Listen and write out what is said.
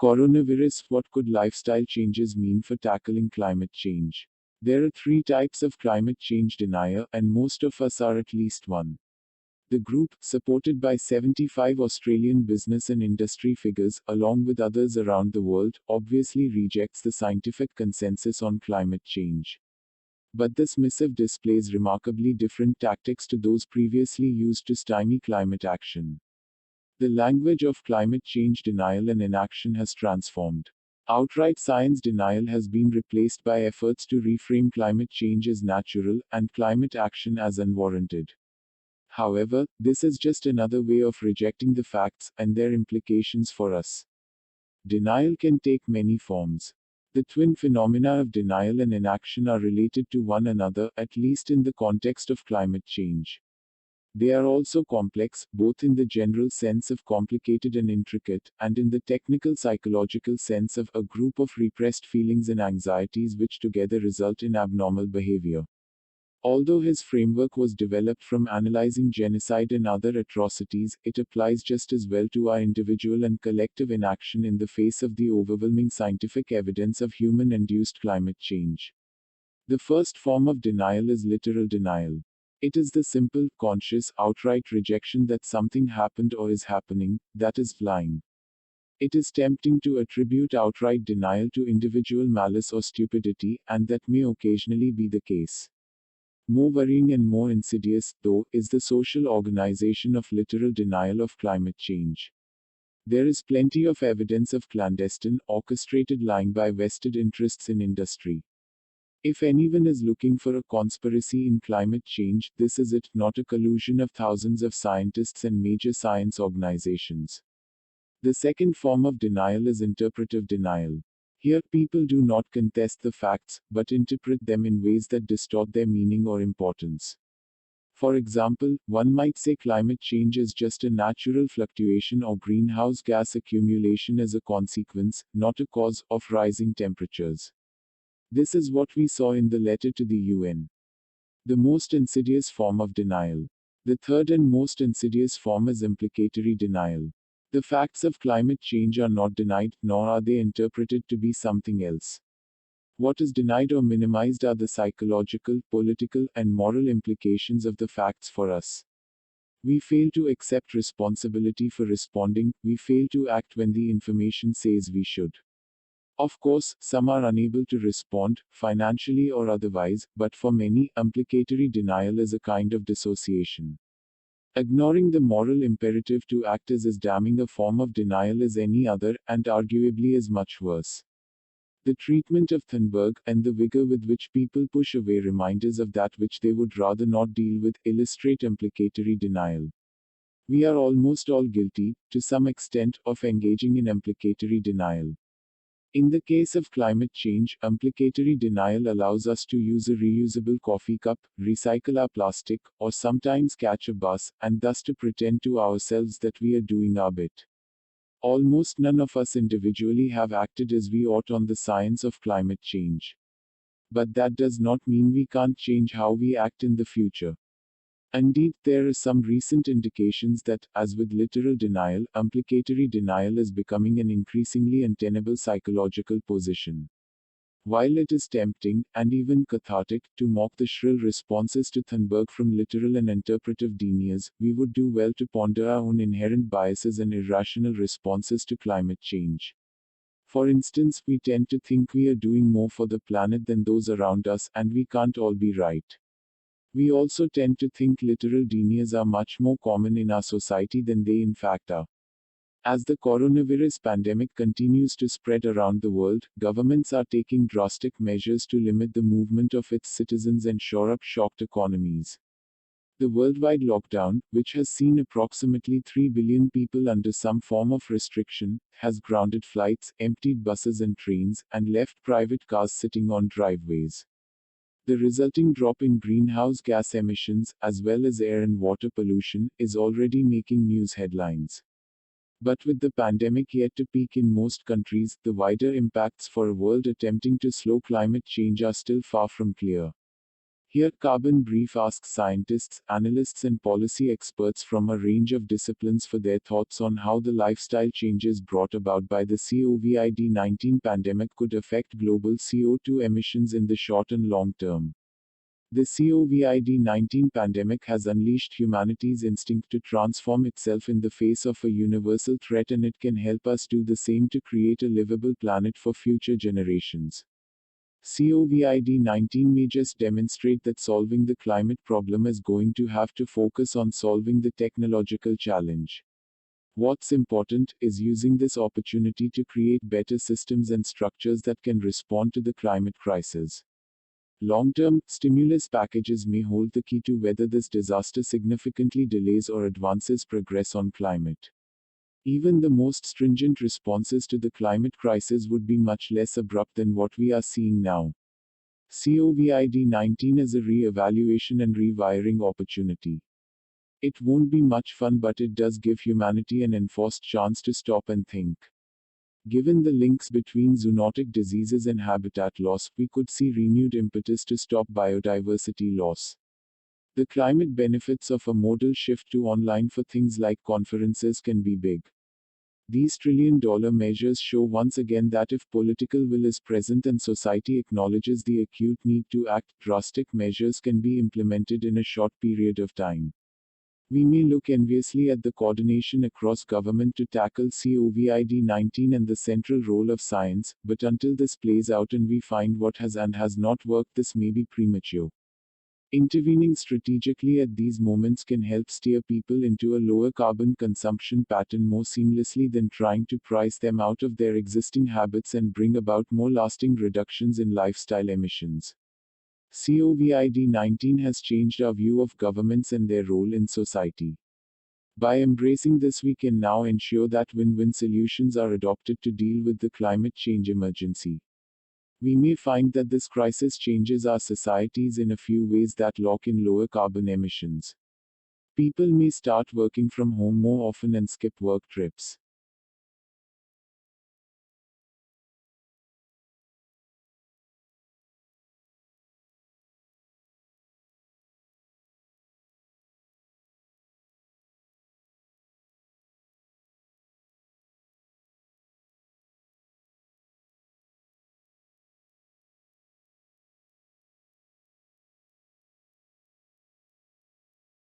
Coronavirus. What could lifestyle changes mean for tackling climate change? There are three types of climate change denier, and most of us are at least one. The group, supported by 75 Australian business and industry figures, along with others around the world, obviously rejects the scientific consensus on climate change. But this missive displays remarkably different tactics to those previously used to stymie climate action. The language of climate change denial and inaction has transformed. Outright science denial has been replaced by efforts to reframe climate change as natural, and climate action as unwarranted. However, this is just another way of rejecting the facts and their implications for us. Denial can take many forms. The twin phenomena of denial and inaction are related to one another, at least in the context of climate change. They are also complex, both in the general sense of complicated and intricate, and in the technical psychological sense of a group of repressed feelings and anxieties which together result in abnormal behavior. Although his framework was developed from analyzing genocide and other atrocities, it applies just as well to our individual and collective inaction in the face of the overwhelming scientific evidence of human-induced climate change. The first form of denial is literal denial. It is the simple, conscious, outright rejection that something happened or is happening, that is lying. It is tempting to attribute outright denial to individual malice or stupidity, and that may occasionally be the case. More worrying and more insidious, though, is the social organization of literal denial of climate change. There is plenty of evidence of clandestine, orchestrated lying by vested interests in industry. If anyone is looking for a conspiracy in climate change, this is it, not a collusion of thousands of scientists and major science organizations. The second form of denial is interpretive denial. Here, people do not contest the facts, but interpret them in ways that distort their meaning or importance. For example, one might say climate change is just a natural fluctuation or greenhouse gas accumulation as a consequence, not a cause, of rising temperatures. This is what we saw in the letter to the UN. The most insidious form of denial. The third and most insidious form is implicatory denial. The facts of climate change are not denied, nor are they interpreted to be something else. What is denied or minimized are the psychological, political, and moral implications of the facts for us. We fail to accept responsibility for responding, we fail to act when the information says we should. Of course, some are unable to respond, financially or otherwise, but for many, implicatory denial is a kind of dissociation. Ignoring the moral imperative to act is as damning a form of denial as any other, and arguably is much worse. The treatment of Thunberg, and the vigor with which people push away reminders of that which they would rather not deal with, illustrate implicatory denial. We are almost all guilty, to some extent, of engaging in implicatory denial. In the case of climate change, implicatory denial allows us to use a reusable coffee cup, recycle our plastic, or sometimes catch a bus, and thus to pretend to ourselves that we are doing our bit. Almost none of us individually have acted as we ought on the science of climate change. But that does not mean we can't change how we act in the future. Indeed, there are some recent indications that, as with literal denial, implicatory denial is becoming an increasingly untenable psychological position. While it is tempting, and even cathartic, to mock the shrill responses to Thunberg from literal and interpretive deniers, we would do well to ponder our own inherent biases and irrational responses to climate change. For instance, we tend to think we are doing more for the planet than those around us, and we can't all be right. We also tend to think literal deniers are much more common in our society than they in fact are. As the coronavirus pandemic continues to spread around the world, governments are taking drastic measures to limit the movement of its citizens and shore up shocked economies. The worldwide lockdown, which has seen approximately 3 billion people under some form of restriction, has grounded flights, emptied buses and trains, and left private cars sitting on driveways. The resulting drop in greenhouse gas emissions, as well as air and water pollution, is already making news headlines. But with the pandemic yet to peak in most countries, the wider impacts for a world attempting to slow climate change are still far from clear. Here, Carbon Brief asks scientists, analysts, and policy experts from a range of disciplines for their thoughts on how the lifestyle changes brought about by the COVID 19 pandemic could affect global CO2 emissions in the short and long term. The COVID 19 pandemic has unleashed humanity's instinct to transform itself in the face of a universal threat, and it can help us do the same to create a livable planet for future generations. COVID 19 may just demonstrate that solving the climate problem is going to have to focus on solving the technological challenge. What's important is using this opportunity to create better systems and structures that can respond to the climate crisis. Long-term stimulus packages may hold the key to whether this disaster significantly delays or advances progress on climate. Even the most stringent responses to the climate crisis would be much less abrupt than what we are seeing now. COVID 19 is a re-evaluation and rewiring opportunity. It won't be much fun, but it does give humanity an enforced chance to stop and think. Given the links between zoonotic diseases and habitat loss, we could see renewed impetus to stop biodiversity loss. The climate benefits of a modal shift to online for things like conferences can be big. These trillion-dollar measures show once again that if political will is present and society acknowledges the acute need to act, drastic measures can be implemented in a short period of time. We may look enviously at the coordination across government to tackle COVID 19 and the central role of science, but until this plays out and we find what has and has not worked, this may be premature. Intervening strategically at these moments can help steer people into a lower carbon consumption pattern more seamlessly than trying to price them out of their existing habits and bring about more lasting reductions in lifestyle emissions. COVID 19 has changed our view of governments and their role in society. By embracing this, we can now ensure that win-win solutions are adopted to deal with the climate change emergency. We may find that this crisis changes our societies in a few ways that lock in lower carbon emissions. People may start working from home more often and skip work trips.